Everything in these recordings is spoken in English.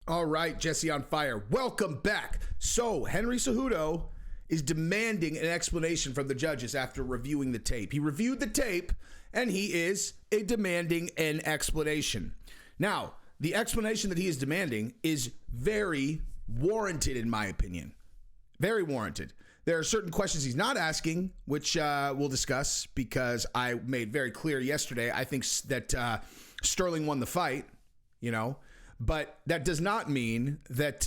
All right, Jesse on fire. Welcome back. So, Henry Cejudo is demanding an explanation from the judges after reviewing the tape. He reviewed the tape, and he is demanding an explanation. Now, the explanation that he is demanding is very warranted, in my opinion. Very warranted. There are certain questions he's not asking, which we'll discuss, because I made very clear yesterday, I think that Sterling won the fight, you know. But that does not mean that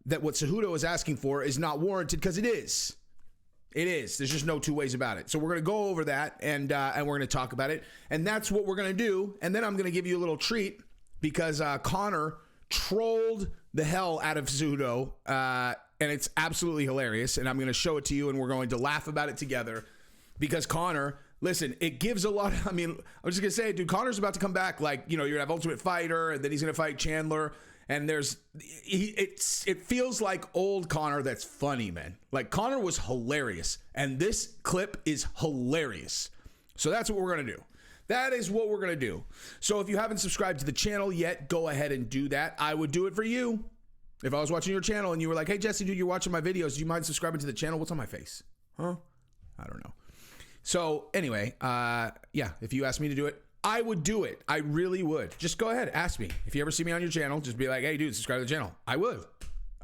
that what Cejudo is asking for is not warranted, because it is. It is. There's just no two ways about it. So we're going to go over that, and we're going to talk about it. And that's what we're going to do. And then I'm going to give you a little treat, because Conor trolled the hell out of Cejudo, and it's absolutely hilarious. And I'm going to show it to you, and we're going to laugh about it together, because Conor... Listen, it gives a lot. I mean, I'm just going to say, dude, Conor's about to come back. Like, you know, you're going to have Ultimate Fighter, and then he's going to fight Chandler. And it feels like old Conor that's funny, man. Like, Conor was hilarious. And this clip is hilarious. So that's what we're going to do. That is what we're going to do. So if you haven't subscribed to the channel yet, go ahead and do that. I would do it for you. If I was watching your channel and you were like, hey, Jesse, dude, you're watching my videos. Do you mind subscribing to the channel? What's on my face? Huh? I don't know. So anyway, yeah, if you asked me to do it, I would do it. I really would. Just go ahead, ask me. If you ever see me on your channel, just be like, hey, dude, subscribe to the channel. I would.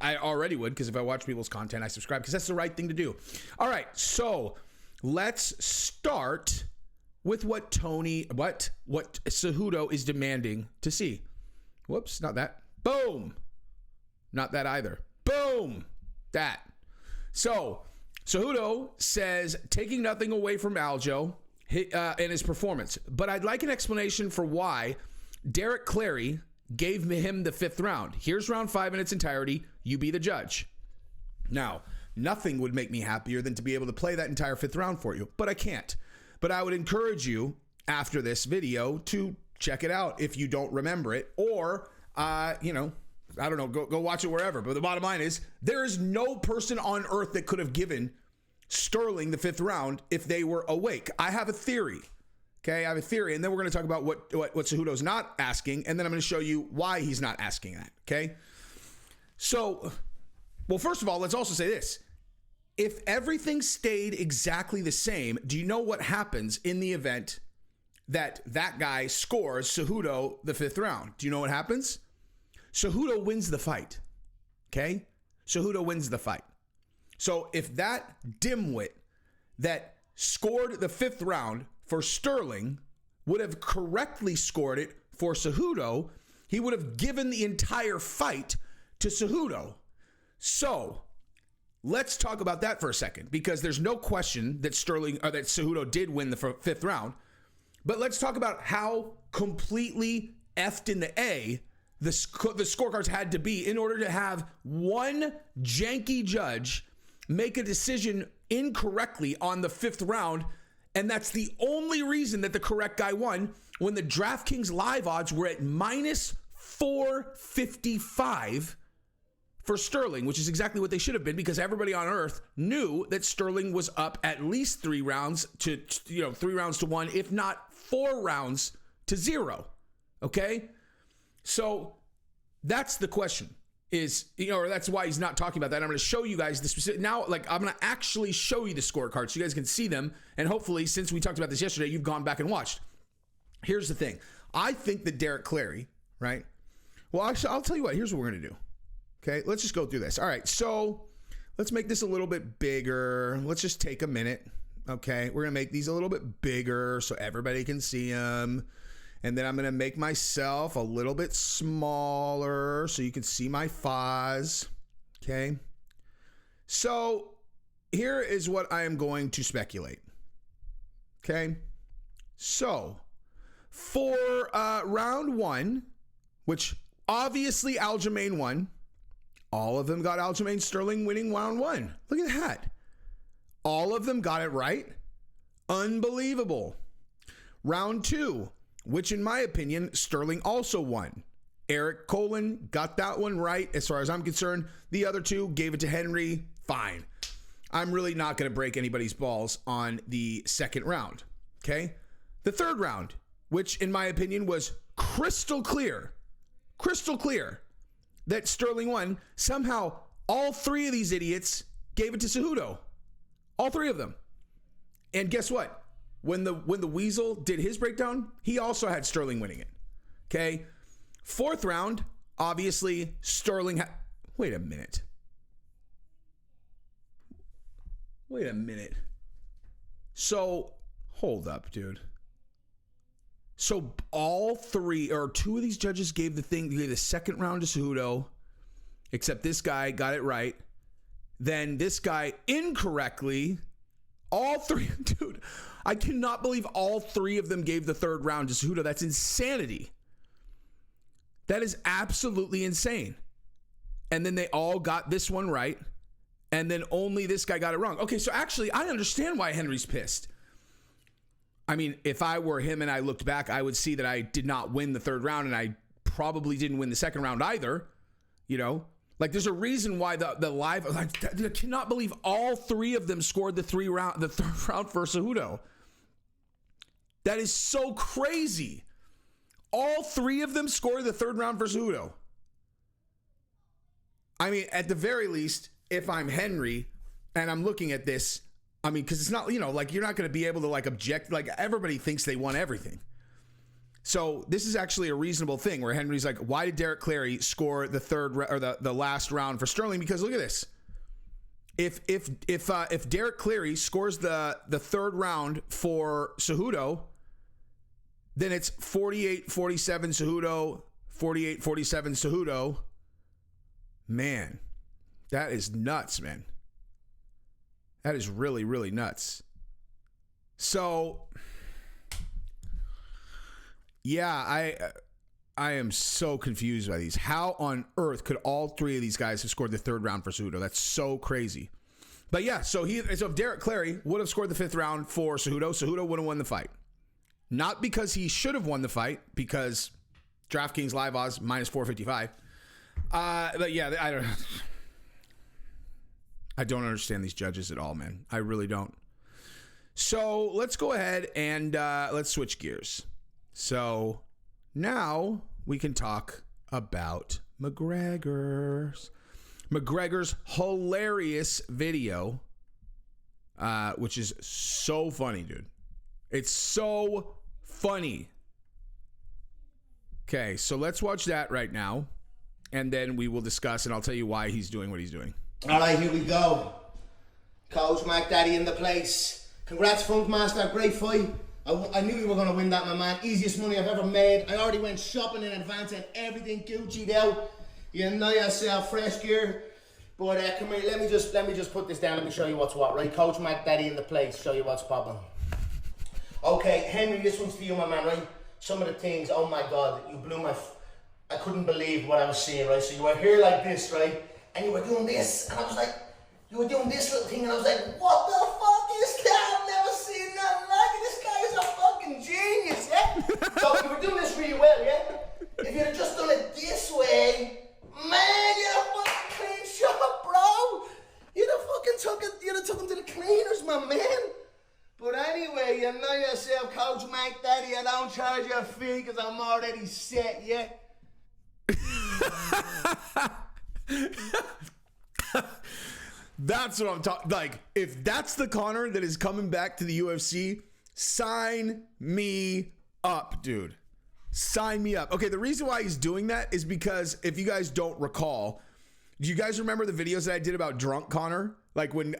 I already would, because if I watch people's content, I subscribe, because that's the right thing to do. All right, so let's start with what Cejudo is demanding to see. Whoops, not that. Boom. Not that either. Boom. That. So... Cejudo says, taking nothing away from Aljo and his performance, but I'd like an explanation for why Derek Clary gave him the 5th round. Here's round 5 in its entirety. You be the judge. Now, nothing would make me happier than to be able to play that entire 5th round for you, but I can't. But I would encourage you after this video to check it out if you don't remember it, or, you know, I don't know, go watch it wherever. But the bottom line is, there is no person on earth that could have given Sterling the 5th round if they were awake. I have a theory. Okay, I have a theory. And then we're going to talk about what Cejudo's not asking. And then I'm going to show you why he's not asking that. Okay. So, well, first of all, let's also say this. If everything stayed exactly the same, do you know what happens in the event that guy scores Cejudo the 5th round? Do you know what happens? Cejudo wins the fight, okay? Cejudo wins the fight. So if that dimwit that scored the 5th round for Sterling would have correctly scored it for Cejudo, he would have given the entire fight to Cejudo. So let's talk about that for a second, because there's no question that Cejudo did win the 5th round. But let's talk about how completely effed in the A the scorecards had to be in order to have one janky judge make a decision incorrectly on the 5th round, and that's the only reason that the correct guy won, when the DraftKings live odds were at minus 455 for Sterling, which is exactly what they should have been, because everybody on earth knew that Sterling was up at least 3 rounds to 3 rounds to 1, if not 4 rounds to 0. Okay? So that's the question, is, or that's why he's not talking about that. I'm going to show you guys the specific, now, like, I'm going to actually show you the scorecards so you guys can see them. And hopefully, since we talked about this yesterday, you've gone back and watched. Here's the thing. I think that Derek Clary, right? Well, actually, I'll tell you what, here's what we're going to do. Okay, let's just go through this. All right, so let's make this a little bit bigger. Let's just take a minute. Okay, we're going to make these a little bit bigger so everybody can see them. And then I'm going to make myself a little bit smaller so you can see my fuzz. Okay. So here is what I am going to speculate. Okay. So for round 1, which obviously Aljamain won. All of them got Aljamain Sterling winning round 1. Look at that. All of them got it right. Unbelievable. Round 2. Which, in my opinion, Sterling also won. Eric Colin got that one right, as far as I'm concerned. The other 2 gave it to Henry. Fine. I'm really not going to break anybody's balls on the 2nd round. Okay? The 3rd round, which, in my opinion, was crystal clear. Crystal clear. that Sterling won, somehow all three of these idiots gave it to Cejudo. All three of them. And guess what? When the Weasel did his breakdown, he also had Sterling winning it. Okay? Fourth round, obviously, Sterling wait a minute. So, hold up, dude. So all three or two of these judges gave the second round to Cejudo, except this guy got it right. Then this guy incorrectly, all three, dude, I cannot believe all three of them gave the third round to Cejudo. That's insanity. That is absolutely insane. And then they all got this one right. And then only this guy got it wrong. Okay, so actually, I understand why Henry's pissed. I mean, if I were him and I looked back, I would see that I did not win the third round, and I probably didn't win the second round either. You know? Like, there's a reason why the live... Like, I cannot believe all three of them scored the third round for Cejudo. That is so crazy. All three of them scored the third round for Cejudo. I mean, at the very least, if I'm Henry and I'm looking at this, I mean, because it's not, you know, like, you're not going to be able to, like, object. Like, everybody thinks they won everything. So this is actually a reasonable thing where Henry's like, why did Derek Clary score the third or the last round for Sterling? Because look at this. If Derek Clary scores the third round for Cejudo, then it's 48-47 Cejudo, 48-47 Cejudo. Man, that is nuts, man. That is really, really nuts. So, yeah, I am so confused by these. How on earth could all three of these guys have scored the third round for Cejudo? That's so crazy. But yeah, so if Derek Clary would have scored the fifth round for Cejudo, Cejudo would have won the fight. Not because he should have won the fight, because DraftKings live odds minus 455. But yeah, I don't understand these judges at all, man. I really don't. So let's go ahead and let's switch gears. So now we can talk about McGregor's hilarious video, which is so funny, dude. It's so funny. Okay, so let's watch that right now, and then we will discuss, and I'll tell you why he's doing what he's doing. All right, here we go. Coach Mac Daddy in the place. Congrats, Funkmaster. Great fight. I knew you were going to win that, my man. Easiest money I've ever made. I already went shopping in advance and everything Gucci'd out. You know yourself, fresh gear. But come here, let me just put this down. Let me show you what's what, right? Coach Mac Daddy in the place. Show you what's popping. Okay, Henry, this one's for you, my man, right? Some of the things, oh my God, you blew my... I couldn't believe what I was seeing, right? So you were here like this, right? And you were doing this, and I was like, you were doing this little thing, and I was like, what the fuck is that? I've never seen nothing like it. This guy is a fucking genius, yeah? So you were doing this really well, yeah? If you'd have just done it this way, man, you'd have fucking clean shot, bro. You'd have took him to the cleaners, my man. But anyway, you know yourself, Coach Mike Daddy, I don't charge you a fee because I'm already set, yeah? That's what I'm talking. Like, if that's the Conor that is coming back to the UFC, sign me up, dude. Sign me up. Okay, the reason why he's doing that is because if you guys don't recall, do you guys remember the videos that I did about drunk Conor? Like when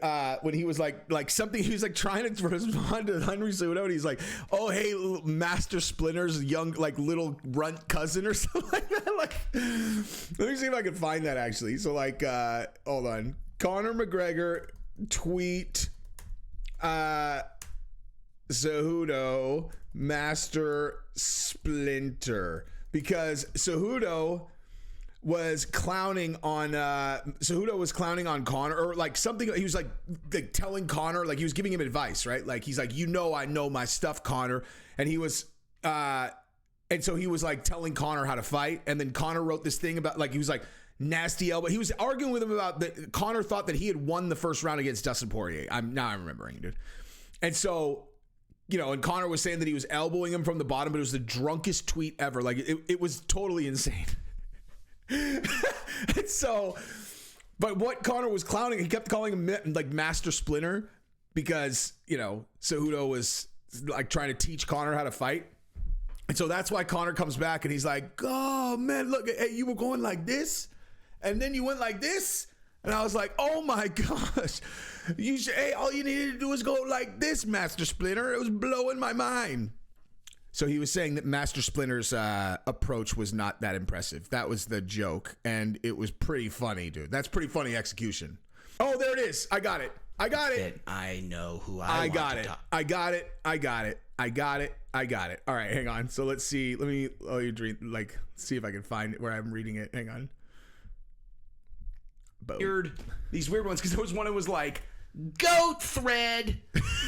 he was like something, he was like trying to respond to Henry Cejudo, and he's like, "Oh hey, Master Splinter's young like little runt cousin or something like that." Like, let me see if I can find that actually. So like, hold on, Conor McGregor tweet, Cejudo Master Splinter, because Cejudo was clowning on Conor, or like something. He was like telling Conor, like he was giving him advice, right? Like he's like, you know, I know my stuff, Conor. And he was and so he was like telling Conor how to fight, and then Conor wrote this thing about, like, he was like, nasty elbow. He was arguing with him about that. Conor thought that he had won the first round against Dustin Poirier. I'm remembering, dude. And so, you know, and Conor was saying that he was elbowing him from the bottom, but it was the drunkest tweet ever. Like it was totally insane. And So, but what Conor was clowning, he kept calling him like Master Splinter because, you know, Cejudo was like trying to teach Conor how to fight. And so that's why Conor comes back and he's like, oh man, look, hey, you were going like this and then you went like this. And I was like, oh my gosh, hey, all you needed to do was go like this, Master Splinter. It was blowing my mind. So he was saying that Master Splinter's approach was not that impressive. That was the joke. And it was pretty funny, dude. That's pretty funny execution. Oh, there it is. I got it. I got it. I know who I got it. I got it. I got it. I got it. I got it. All right, hang on. So let's see. Let me, see if I can find it where I'm reading it. Hang on. Boom. These weird ones, because there was one that was like, goat thread.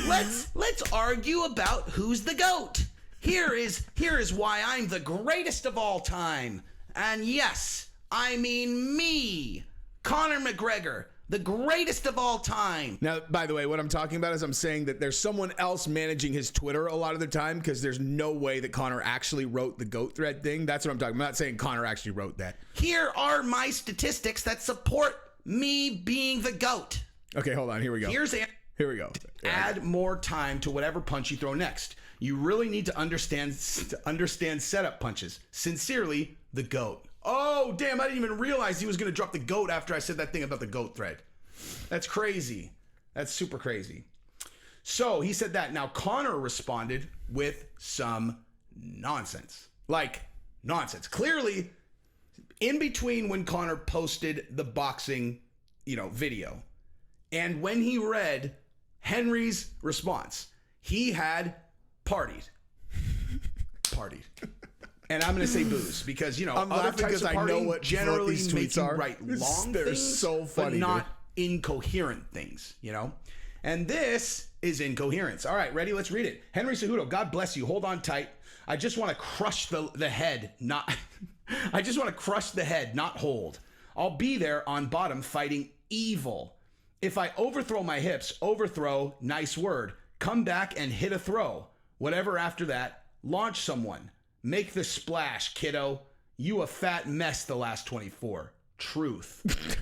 Let's argue about who's the goat. Here is why I'm the greatest of all time. And yes, I mean me, Conor McGregor, the greatest of all time. Now, by the way, what I'm talking about is I'm saying that there's someone else managing his Twitter a lot of the time because there's no way that Conor actually wrote the GOAT thread thing. That's what I'm talking about. I'm not saying Conor actually wrote that. Here are my statistics that support me being the GOAT. Okay, hold on. Here we go. Here we go. Add more time to whatever punch you throw next. You really need to understand setup punches. Sincerely, the GOAT. Oh, damn, I didn't even realize he was going to drop the GOAT after I said that thing about the GOAT thread. That's crazy. That's super crazy. So he said that. Now, Conor responded with some nonsense. Like, nonsense. Clearly, in between when Conor posted the boxing, video, and when he read Henry's response, he had partied. And I'm going to say booze because, I'm other laughing types of because I know partying what generally these make tweets you are. write long They're things, so funny, but not incoherent things, And this is incoherence. All right, ready? Let's read it. Henry Cejudo, God bless you. Hold on tight. I just want to crush the head, not... I just want to crush the head, not hold. I'll be there on bottom fighting evil. If I overthrow my hips, overthrow, nice word. Come back and hit a throw. Whatever after that, launch someone. Make the splash, kiddo. You a fat mess the last 24. Truth.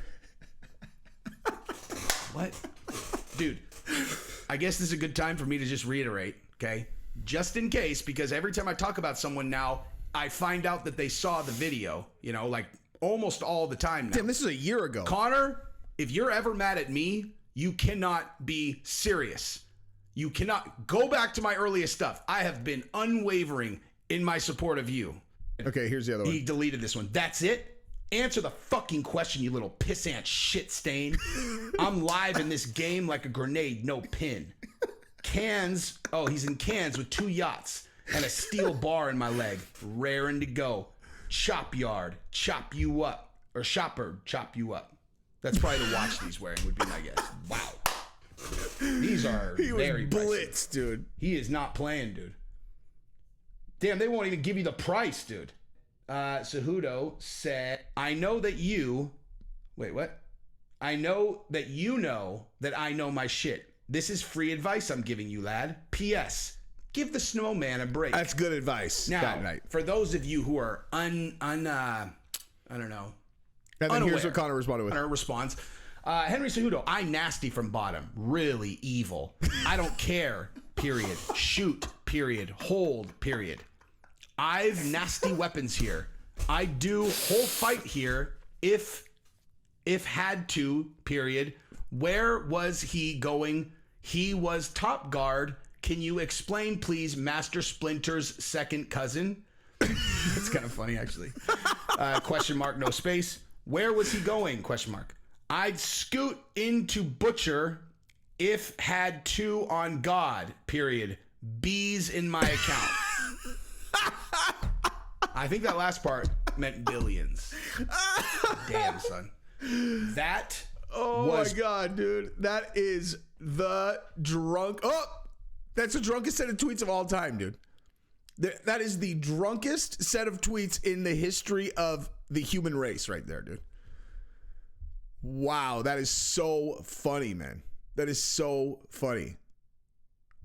What? Dude, I guess this is a good time for me to just reiterate, okay? Just in case, because every time I talk about someone now, I find out that they saw the video, like almost all the time now. Damn, this is a year ago. Conor, if you're ever mad at me, you cannot be serious. You cannot go back to my earliest stuff. I have been unwavering in my support of you. Okay, here's the other one. He deleted this one. That's it? Answer the fucking question, you little pissant shit stain. I'm live in this game like a grenade, no pin. Cans. Oh, he's in cans with 2 yachts. And a steel bar in my leg, raring to go. Chop yard, chop you up. Or shopper, chop you up. That's probably the watch he's wearing, would be my guess. Wow. These are very blitzed, dude. He is not playing, dude. Damn, they won't even give you the price, dude. Cejudo said, I know that you... Wait, what? I know that you know that I know my shit. This is free advice I'm giving you, lad. P.S. Give the snowman a break. That's good advice. Now, that night. For those of you who are I don't know. And then unaware. Here's what Conor responded with. Conor responds, Henry Cejudo, I nasty from bottom. Really evil. I don't care. Period. Shoot. Period. Hold. Period. I've nasty weapons here. I do whole fight here if had to. Period. Where was he going? He was top guard. Can you explain, please, Master Splinter's second cousin? It's kind of funny, actually. Question mark, no space. Where was he going? Question mark. I'd scoot into Butcher if had to on God, period. Bees in my account. I think that last part meant billions. Damn, son. That was... my God, dude. That is the drunk... Oh! That's the drunkest set of tweets of all time, dude. That is the drunkest set of tweets in the history of the human race right there, dude. Wow, that is so funny, man. That is so funny.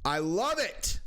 I love it.